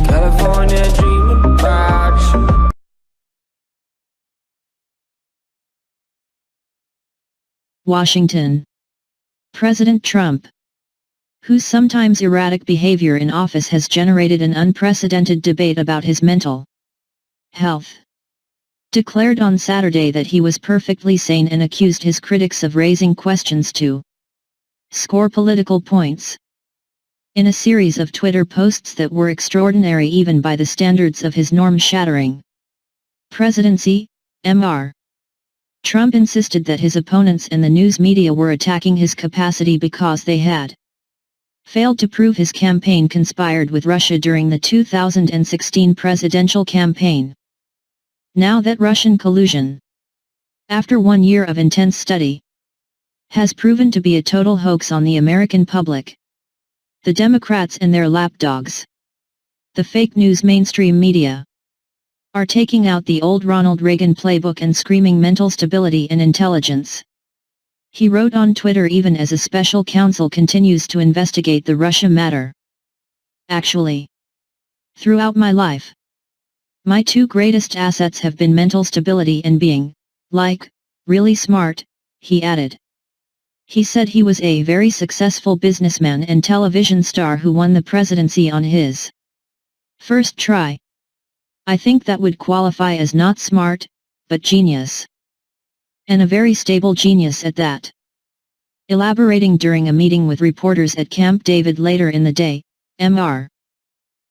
California dreaming about you. Washington. President Trump, whose sometimes erratic behavior in office has generated an unprecedented debate about his mental health, declared on Saturday that he was perfectly sane and accused his critics of raising questions to score political points. In a series of Twitter posts that were extraordinary even by the standards of his norm-shattering presidency, Mr. Trump insisted that his opponents and the news media were attacking his capacity because they had failed to prove his campaign conspired with Russia during the 2016 presidential campaign. Now that Russian collusion, after 1 year of intense study, has proven to be a total hoax on the American public, the Democrats and their lapdogs, the fake news mainstream media, are taking out the old Ronald Reagan playbook and screaming mental stability and intelligence. He wrote on Twitter, even as a special counsel continues to investigate the Russia matter. Actually, throughout my life, my two greatest assets have been mental stability and being, really smart, he added. He said he was a very successful businessman and television star who won the presidency on his first try. I think that would qualify as not smart, but genius. And a very stable genius at that. Elaborating during a meeting with reporters at Camp David later in the day, Mr.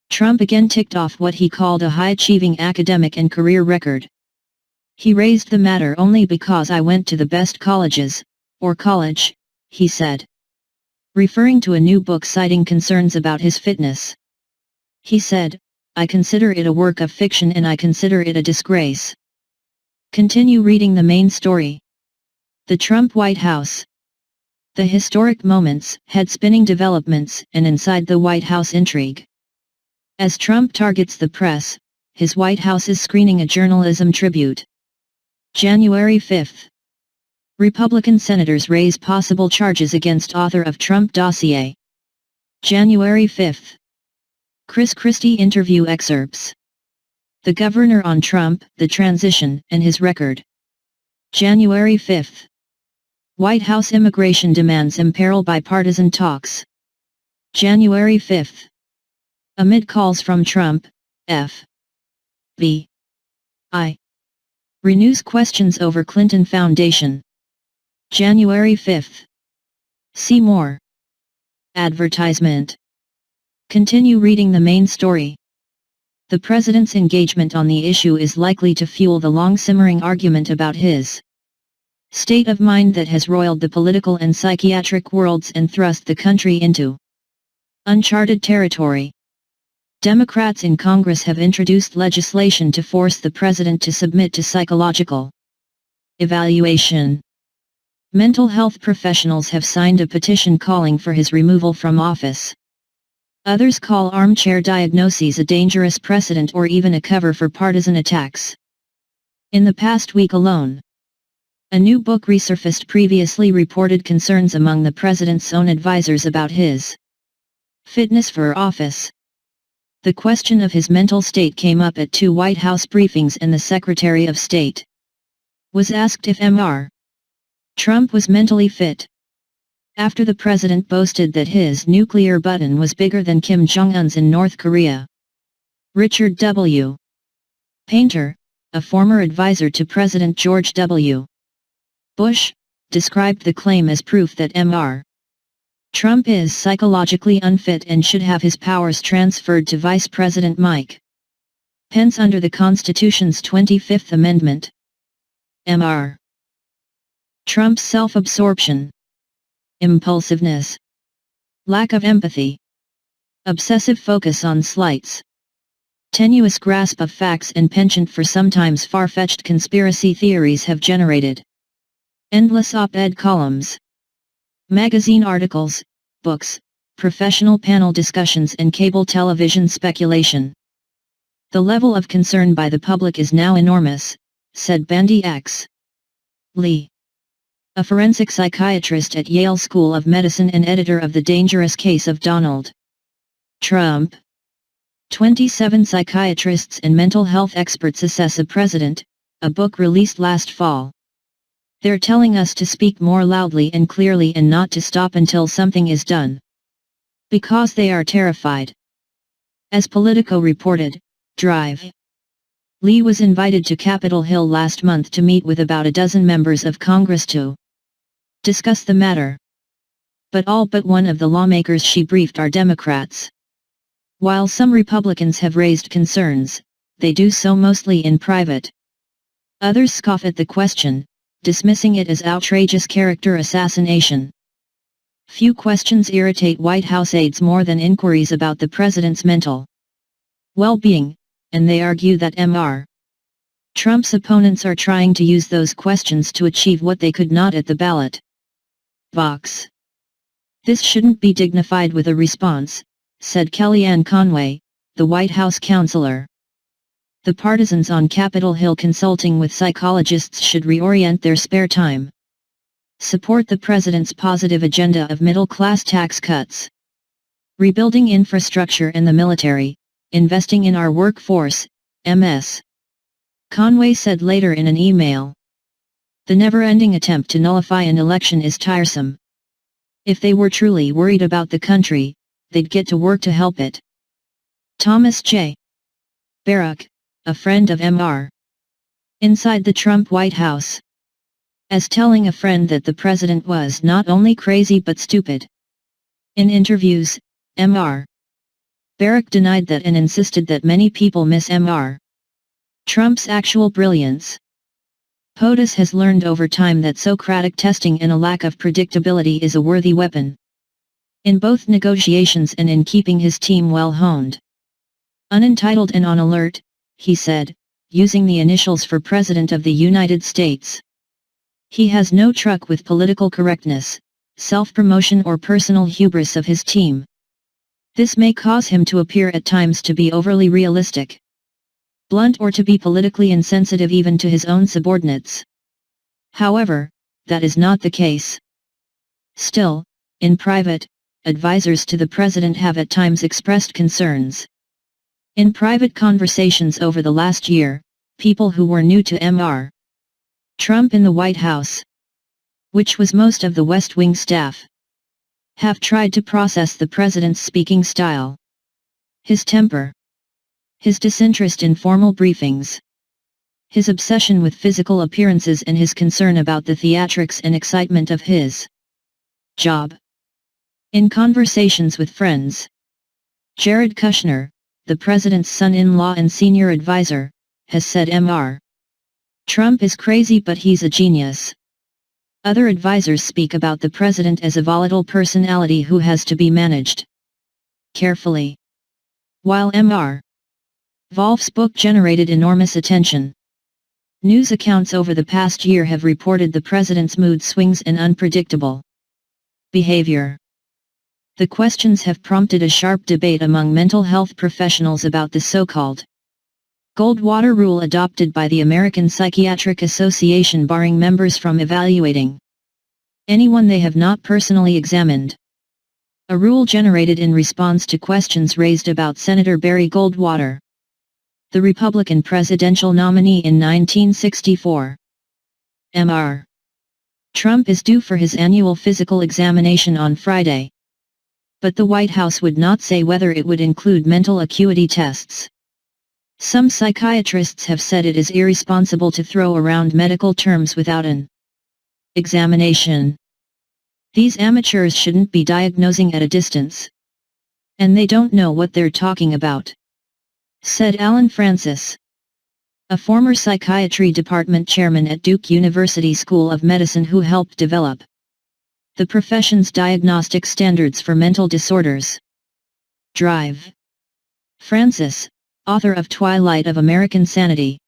Trump again ticked off what he called a high-achieving academic and career record. He raised the matter only because I went to the best colleges, or college, he said, referring to a new book citing concerns about his fitness. He said, I consider it a work of fiction and I consider it a disgrace. Continue reading the main story. The Trump White House. The historic moments, head-spinning developments, and inside the White House intrigue. As Trump targets the press, his White House is screening a journalism tribute. January 5. Republican senators raise possible charges against author of Trump dossier. January 5. Chris Christie interview excerpts. The governor on Trump, the transition, and his record. January 5. White House immigration demands imperil bipartisan talks. January 5. Amid calls from Trump, FBI renews questions over Clinton Foundation. January 5. See more. Advertisement. Continue reading the main story. The president's engagement on the issue is likely to fuel the long-simmering argument about his state of mind that has roiled the political and psychiatric worlds and thrust the country into uncharted territory. Democrats in Congress have introduced legislation to force the president to submit to psychological evaluation. Mental health professionals have signed a petition calling for his removal from office. Others call armchair diagnoses a dangerous precedent or even a cover for partisan attacks. In the past week alone, a new book resurfaced previously reported concerns among the president's own advisors about his fitness for office. The question of his mental state came up at two White House briefings, and the Secretary of State was asked if Mr. Trump was mentally fit. After the president boasted that his nuclear button was bigger than Kim Jong-un's in North Korea. Richard W. Painter, a former advisor to President George W. Bush, described the claim as proof that Mr. Trump is psychologically unfit and should have his powers transferred to Vice President Mike Pence under the Constitution's 25th Amendment. Mr. Trump's self-absorption, impulsiveness, lack of empathy, obsessive focus on slights, tenuous grasp of facts and penchant for sometimes far-fetched conspiracy theories have generated endless op-ed columns, magazine articles, books, professional panel discussions and cable television speculation. The level of concern by the public is now enormous, said Bandy X. Lee, a forensic psychiatrist at Yale School of Medicine and editor of The Dangerous Case of Donald Trump. 27 psychiatrists and mental health experts assess a president, a book released last fall. They're telling us to speak more loudly and clearly and not to stop until something is done. Because they are terrified. As Politico reported, Drive. Lee was invited to Capitol Hill last month to meet with about a dozen members of Congress to discuss the matter. But all but one of the lawmakers she briefed are Democrats. While some Republicans have raised concerns, they do so mostly in private. Others scoff at the question, dismissing it as outrageous character assassination. Few questions irritate White House aides more than inquiries about the president's mental well-being, and they argue that Mr. Trump's opponents are trying to use those questions to achieve what they could not at the ballot box. This shouldn't be dignified with a response, said Kellyanne Conway, the White House counselor. The partisans on Capitol Hill consulting with psychologists should reorient their spare time. Support the president's positive agenda of middle-class tax cuts, rebuilding infrastructure and the military, investing in our workforce, Ms. Conway said later in an email. The never-ending attempt to nullify an election is tiresome. If they were truly worried about the country, they'd get to work to help it. Thomas J. Barrack, a friend of Mr. inside the Trump White House, as telling a friend that the president was not only crazy but stupid. In interviews, Mr. Barrack denied that and insisted that many people miss Mr. Trump's actual brilliance. POTUS has learned over time that Socratic testing and a lack of predictability is a worthy weapon. In both negotiations and in keeping his team well honed. Unentitled and on alert, he said, using the initials for President of the United States. He has no truck with political correctness, self-promotion or personal hubris of his team. This may cause him to appear at times to be overly realistic, blunt or to be politically insensitive even to his own subordinates. However, that is not the case. Still, in private, advisors to the president have at times expressed concerns. In private conversations over the last year, people who were new to Mr. Trump in the White House, which was most of the West Wing staff, have tried to process the president's speaking style, his temper, his disinterest in formal briefings, his obsession with physical appearances and his concern about the theatrics and excitement of his job. In conversations with friends, Jared Kushner, the president's son-in-law and senior advisor, has said Mr. Trump is crazy but he's a genius. Other advisors speak about the president as a volatile personality who has to be managed carefully. While Mr. Volf's book generated enormous attention, news accounts over the past year have reported the president's mood swings and unpredictable behavior. The questions have prompted a sharp debate among mental health professionals about the so-called Goldwater rule adopted by the American Psychiatric Association barring members from evaluating anyone they have not personally examined. A rule generated in response to questions raised about Senator Barry Goldwater, the Republican presidential nominee in 1964. Mr. Trump is due for his annual physical examination on Friday. But the White House would not say whether it would include mental acuity tests. Some psychiatrists have said it is irresponsible to throw around medical terms without an examination. These amateurs shouldn't be diagnosing at a distance. And they don't know what they're talking about, said Alan Francis, a former psychiatry department chairman at Duke University School of Medicine who helped develop the profession's diagnostic standards for mental disorders. Drive. Francis, author of Twilight of American Sanity,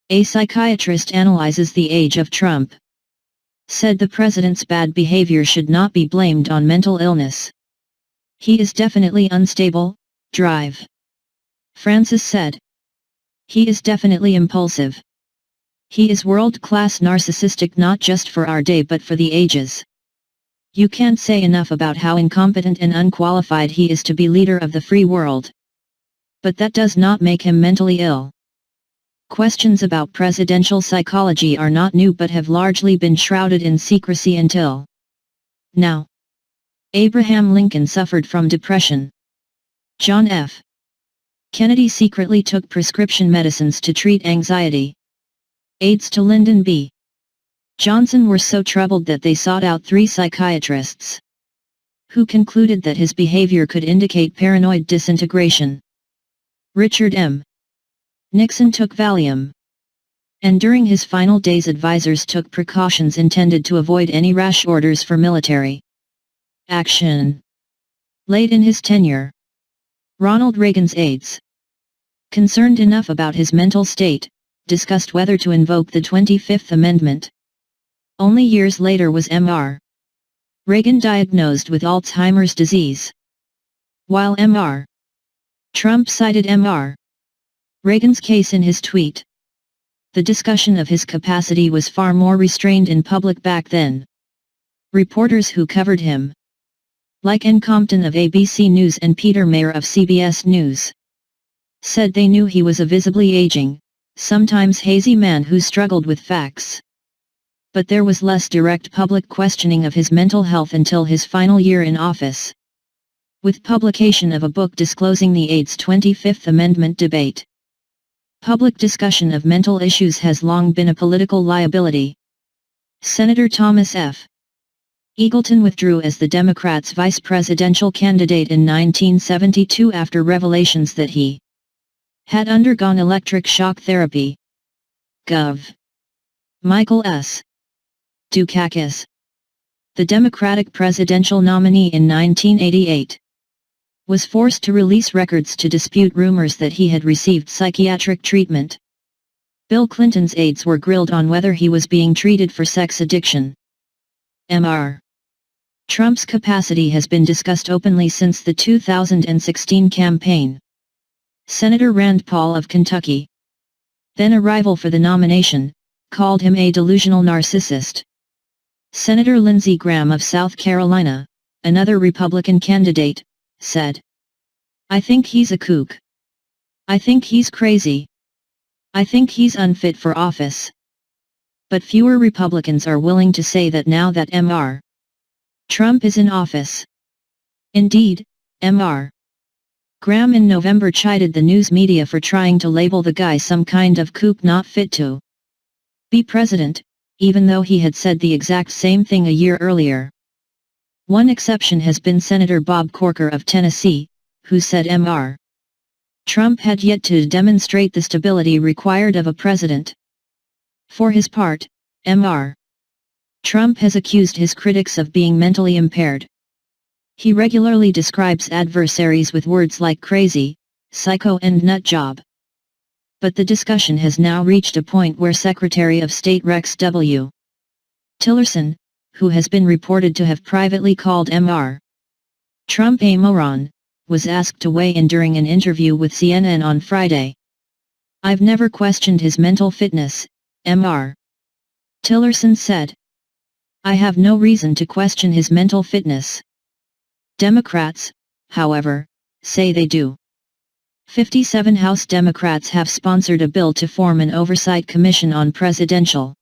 a psychiatrist analyzes the age of Trump, said the president's bad behavior should not be blamed on mental illness. He is definitely unstable. Drive. Francis said. He is definitely impulsive. He is world-class narcissistic not just for our day but for the ages. You can't say enough about how incompetent and unqualified he is to be leader of the free world. But that does not make him mentally ill. Questions about presidential psychology are not new but have largely been shrouded in secrecy until now. Abraham Lincoln suffered from depression. John F. Kennedy secretly took prescription medicines to treat anxiety. Aides to Lyndon B. Johnson were so troubled that they sought out 3 psychiatrists, who concluded that his behavior could indicate paranoid disintegration. Richard M. Nixon took Valium, and during his final days advisors took precautions intended to avoid any rash orders for military action. Late in his tenure, Ronald Reagan's aides, concerned enough about his mental state, discussed whether to invoke the 25th Amendment. Only years later was Mr. Reagan diagnosed with Alzheimer's disease. While Mr. Trump cited Mr. Reagan's case in his tweet, the discussion of his capacity was far more restrained in public back then. Reporters who covered him, like Ann Compton of ABC News and Peter Mayer of CBS News, said they knew he was a visibly aging, sometimes hazy man who struggled with facts. But there was less direct public questioning of his mental health until his final year in office, with publication of a book disclosing the aides' 25th Amendment debate. Public discussion of mental issues has long been a political liability. Senator Thomas F. Eagleton withdrew as the Democrats' vice presidential candidate in 1972 after revelations that he had undergone electric shock therapy. Gov. Michael S. Dukakis, the Democratic presidential nominee in 1988, was forced to release records to dispute rumors that he had received psychiatric treatment. Bill Clinton's aides were grilled on whether he was being treated for sex addiction. Mr. Trump's capacity has been discussed openly since the 2016 campaign. Senator Rand Paul of Kentucky, then a rival for the nomination, called him a delusional narcissist. Senator Lindsey Graham of South Carolina, another Republican candidate, said, "I think he's a kook. I think he's crazy. I think he's unfit for office." But fewer Republicans are willing to say that now that Mr. Trump is in office. Indeed, Mr. Graham in November chided the news media for trying to label the guy some kind of kook not fit to be president, even though he had said the exact same thing a year earlier. One exception has been Senator Bob Corker of Tennessee, who said Mr. Trump had yet to demonstrate the stability required of a president. For his part, Mr. Trump has accused his critics of being mentally impaired. He regularly describes adversaries with words like crazy, psycho and nut job. But the discussion has now reached a point where Secretary of State Rex W. Tillerson, who has been reported to have privately called Mr. Trump a moron, was asked to weigh in during an interview with CNN on Friday. "I've never questioned his mental fitness," Mr. Tillerson said. "I have no reason to question his mental fitness." Democrats, however, say they do. 57 House Democrats have sponsored a bill to form an oversight commission on presidential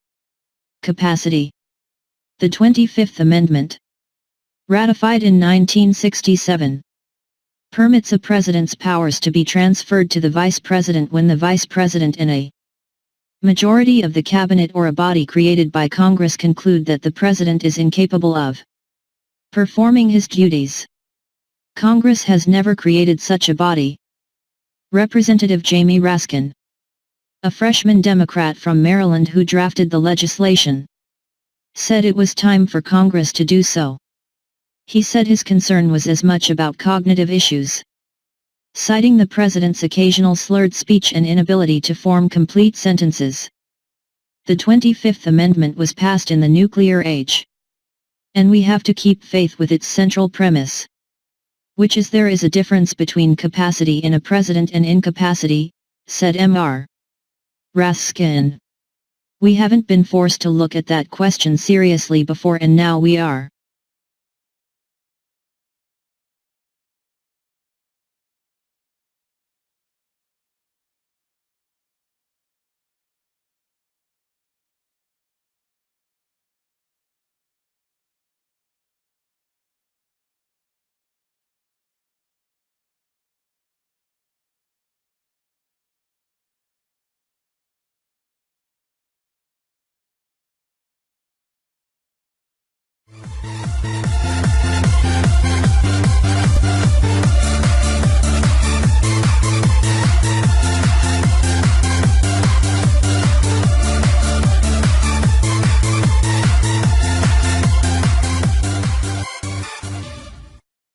capacity. The 25th Amendment, ratified in 1967, permits a president's powers to be transferred to the vice president when the vice president and a majority of the cabinet or a body created by Congress conclude that the president is incapable of performing his duties. Congress has never created such a body. Representative Jamie Raskin, a freshman Democrat from Maryland who drafted the legislation, said it was time for Congress to do so. He said his concern was as much about cognitive issues, citing the president's occasional slurred speech and inability to form complete sentences. The 25th Amendment was passed in the nuclear age, and we have to keep faith with its central premise, which is there is a difference between capacity in a president and incapacity, said Mr. Raskin. We haven't been forced to look at that question seriously before and now we are.